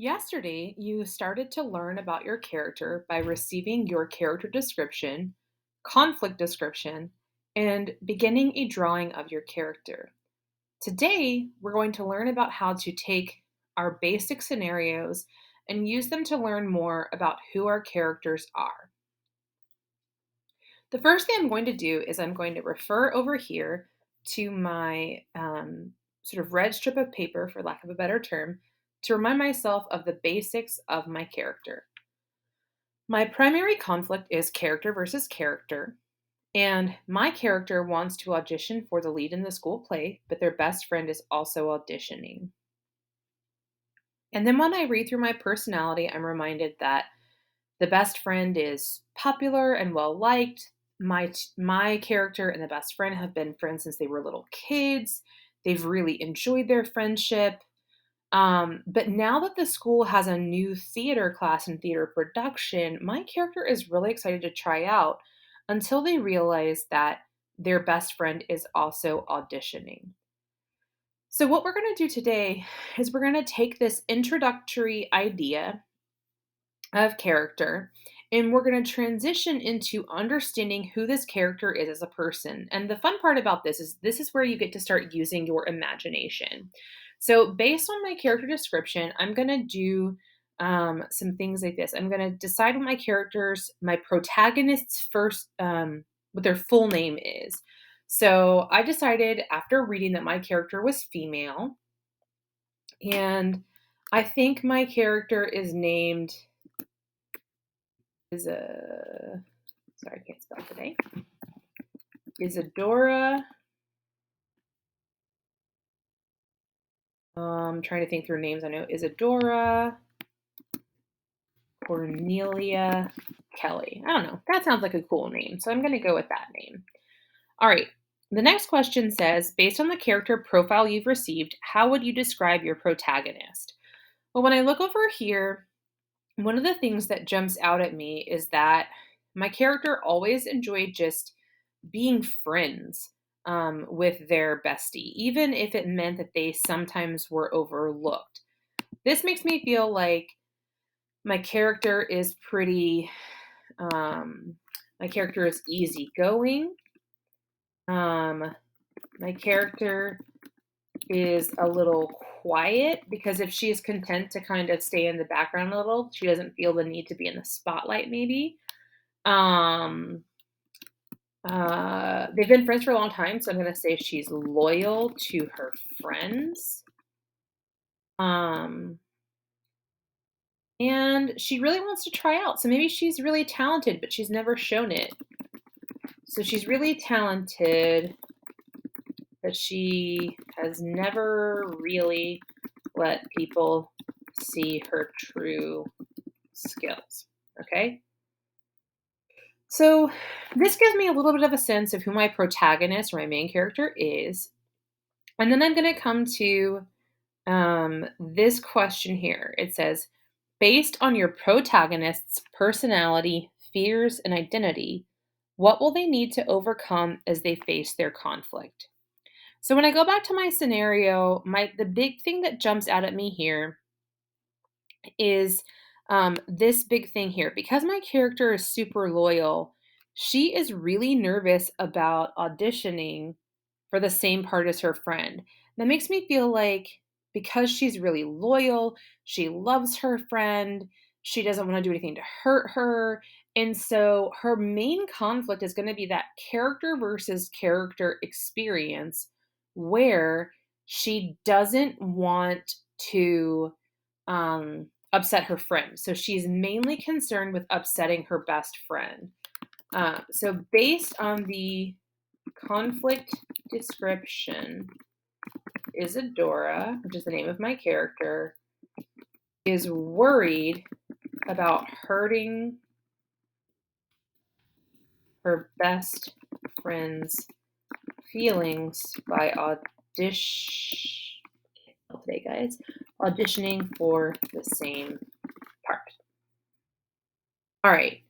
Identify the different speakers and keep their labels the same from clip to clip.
Speaker 1: Yesterday, you started to learn about your character by receiving your character description, conflict description, and beginning a drawing of your character. Today, we're going to learn about how to take our basic scenarios and use them to learn more about who our characters are. The first thing I'm going to do is I'm going to refer over here to my sort of red strip of paper, for lack of a better term, to remind myself of the basics of my character. My primary conflict is character versus character, and my character wants to audition for the lead in the school play, but their best friend is also auditioning. And then when I read through my personality, I'm reminded that the best friend is popular and well liked. My character and the best friend have been friends since they were little kids. They've really enjoyed their friendship. But now that the school has a new theater class in theater production, my character is really excited to try out until they realize that their best friend is also auditioning. So, what we're going to do today is we're going to take this introductory idea of character and we're going to transition into understanding who this character is as a person. And the fun part about this is where you get to start using your imagination. So, based on my character description, I'm going to do some things like this. I'm going to decide what my protagonist's what their full name is. So, I decided after reading that my character was female, and I think my character is named is a sorry, I can't spell today. Isadora. Trying to think through names. I know Isadora, Cornelia, Kelly. I don't know. That sounds like a cool name, so I'm going to go with that name. All right. The next question says, based on the character profile you've received, how would you describe your protagonist? Well, when I look over here, one of the things that jumps out at me is that my character always enjoyed just being friends with their bestie, even if it meant that they sometimes were overlooked. This makes me feel like my character is my character is easygoing. My character is a little quiet because if she is content to kind of stay in the background a little, she doesn't feel the need to be in the spotlight, maybe. Um, they've been friends for a long time, so I'm gonna say she's loyal to her friends. Um, and she really wants to try out. So maybe she's really talented, but she's never shown it. So she's really talented, but she has never really let people see her true skills. Okay? So this gives me a little bit of a sense of who my protagonist or my main character is. And then I'm going to come to this question here. It says, based on your protagonist's personality, fears, and identity, what will they need to overcome as they face their conflict? So when I go back to my scenario, the big thing that jumps out at me here is this big thing here. Because my character is super loyal, she is really nervous about auditioning for the same part as her friend. That makes me feel like because she's really loyal, she loves her friend, she doesn't want to do anything to hurt her. And so her main conflict is going to be that character versus character experience where she doesn't want to upset her friend. So she's mainly concerned with upsetting her best friend. So based on the conflict description, Isadora, which is the name of my character, is worried about hurting her best friend's feelings by today, guys, auditioning for the same part. All right.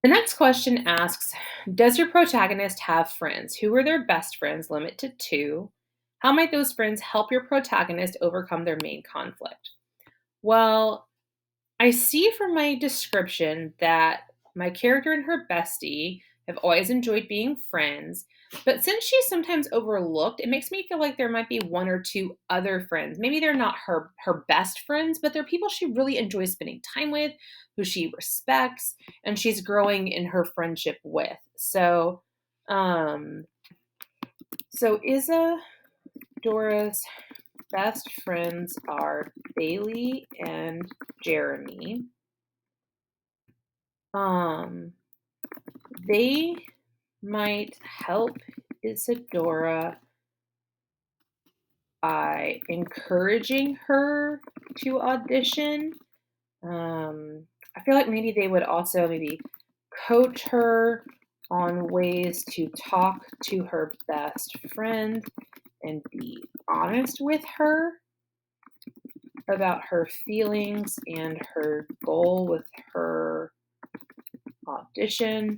Speaker 1: The next question asks, does your protagonist have friends? Who are their best friends? Limit to two. How might those friends help your protagonist overcome their main conflict? Well, I see from my description that my character and her bestie have always enjoyed being friends, but since she's sometimes overlooked, it makes me feel like there might be one or two other friends. Maybe they're not her best friends, but they're people she really enjoys spending time with, who she respects, and she's growing in her friendship with. Um, so Isadora's best friends are Bailey and Jeremy. Um, they might help Isadora by encouraging her to audition. I feel like maybe they would also maybe coach her on ways to talk to her best friend and be honest with her about her feelings and her goal with her audition.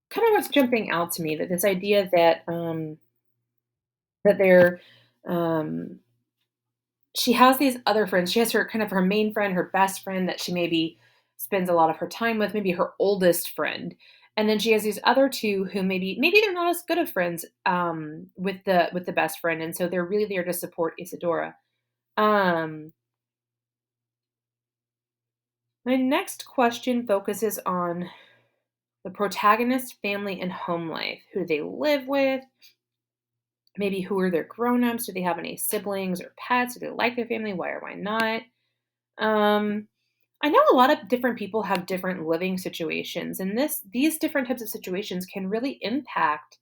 Speaker 1: Kind of what's jumping out to me, that this idea that they're um, she has these other friends. She has her kind of her main friend, her best friend that she maybe spends a lot of her time with, maybe her oldest friend. And then she has these other two who maybe they're not as good of friends with the best friend, and so they're really there to support Isadora. Um, my next question focuses on the protagonist's family and home life. Who do they live with? Maybe who are their grown-ups? Do they have any siblings or pets? Do they like their family? Why or why not? Um, I know a lot of different people have different living situations, and these different types of situations can really impact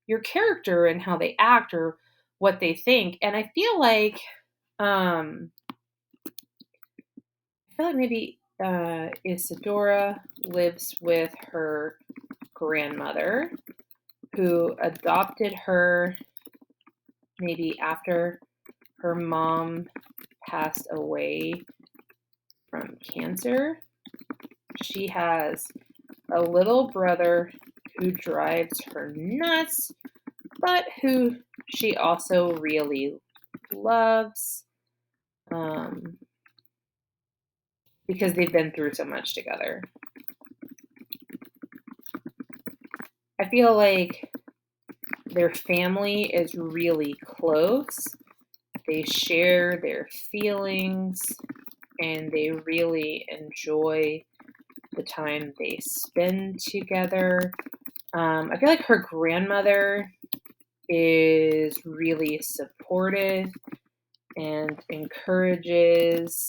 Speaker 1: your character and how they act or what they think. And um, I feel like maybe Isadora lives with her grandmother, who adopted her maybe after her mom passed away from cancer. She has a little brother who drives her nuts, but who she also really loves, um, because they've been through so much together. I feel like their family is really close. They share their feelings and they really enjoy the time they spend together. I feel like her grandmother is really supportive and encourages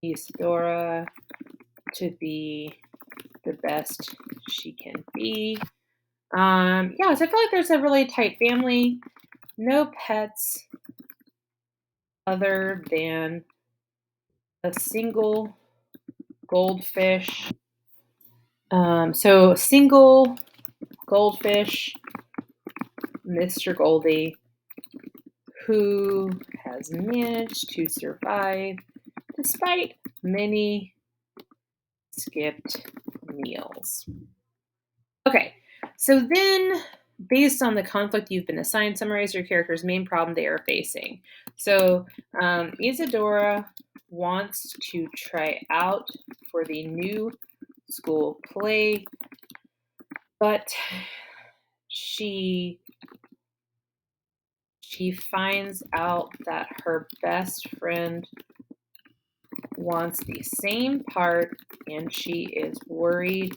Speaker 1: Isadora to be the best she can be. Yeah, so I feel like there's a really tight family, no pets other than a single goldfish. So single goldfish, Mr. Goldie, who has managed to survive despite many skipped meals. Okay, so then based on the conflict you've been assigned, summarize your character's main problem they are facing. So Isadora wants to try out for the new school play, but she finds out that her best friend wants the same part and she is worried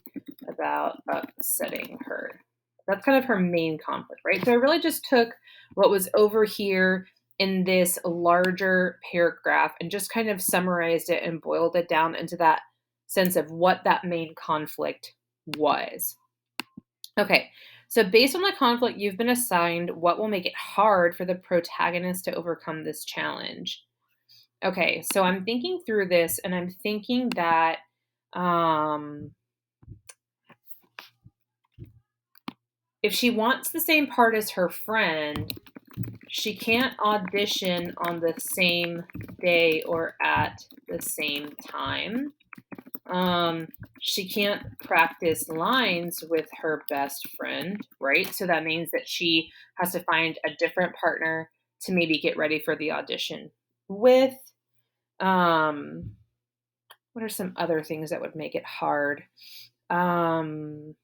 Speaker 1: about upsetting her. That's kind of her main conflict, right? So I really just took what was over here in this larger paragraph and just kind of summarized it and boiled it down into that sense of what that main conflict was. Okay, so based on the conflict you've been assigned, what will make it hard for the protagonist to overcome this challenge? Okay, so I'm thinking through this and I'm thinking that um, if she wants the same part as her friend, she can't audition on the same day or at the same time. Um, she can't practice lines with her best friend, right? So that means that she has to find a different partner to maybe get ready for the audition with. Um, what are some other things that would make it hard? Um,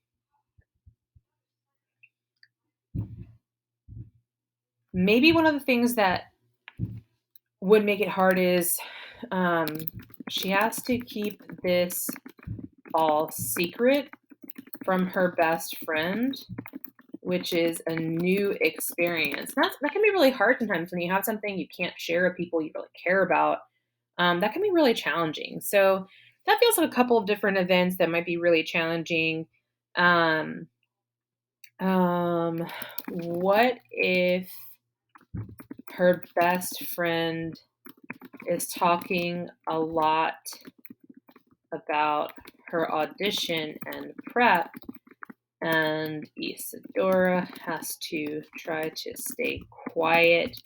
Speaker 1: Maybe one of the things that would make it hard is um, she has to keep this all secret from her best friend, which is a new experience. That can be really hard sometimes when you have something you can't share with people you really care about. That can be really challenging. So that feels like a couple of different events that might be really challenging. Um, what if her best friend is talking a lot about her audition and prep, and Isadora has to try to stay quiet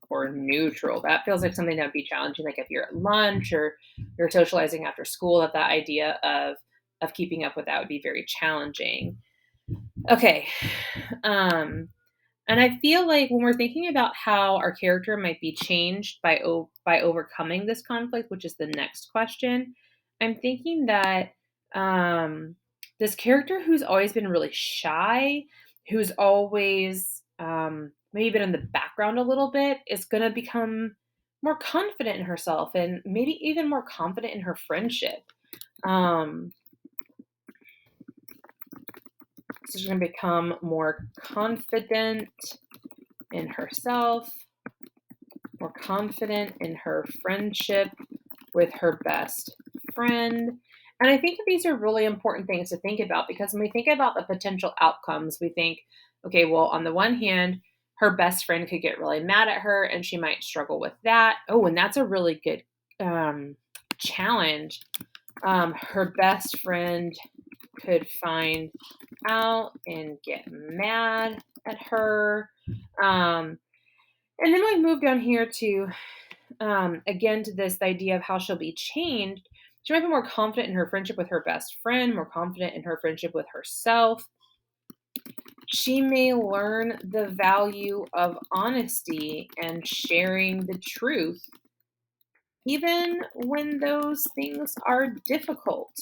Speaker 1: or neutral? That feels like something that would be challenging, like if you're at lunch or you're socializing after school, that idea of keeping up with that would be very challenging. Okay. Um, and I feel like when we're thinking about how our character might be changed by overcoming this conflict, which is the next question, I'm thinking that um, this character who's always been really shy, who's always maybe been in the background a little bit, is going to become more confident in herself and maybe even more confident in her friendship. Um, so she's going to become more confident in herself, more confident in her friendship with her best friend. And I think that these are really important things to think about, because when we think about the potential outcomes, we think, okay, well, on the one hand, her best friend could get really mad at her and she might struggle with that. Oh, and that's a really good challenge. Her best friend could find out and get mad at her. Um, and then we move down here to, again, to this idea of how she'll be changed. She might be more confident in her friendship with her best friend, more confident in her friendship with herself. She may learn the value of honesty and sharing the truth, even when those things are difficult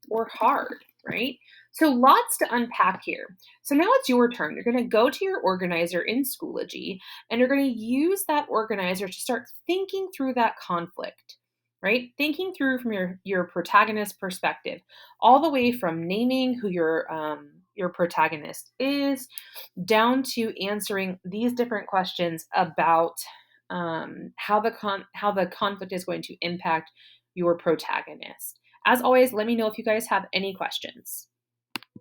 Speaker 1: or hard, right? So lots to unpack here. So now it's your turn. You're going to go to your organizer in Schoology and you're going to use that organizer to start thinking through that conflict, right? Thinking through from your protagonist perspective, all the way from naming who your protagonist is, down to answering these different questions about how the conflict is going to impact your protagonist. As always, let me know if you guys have any questions.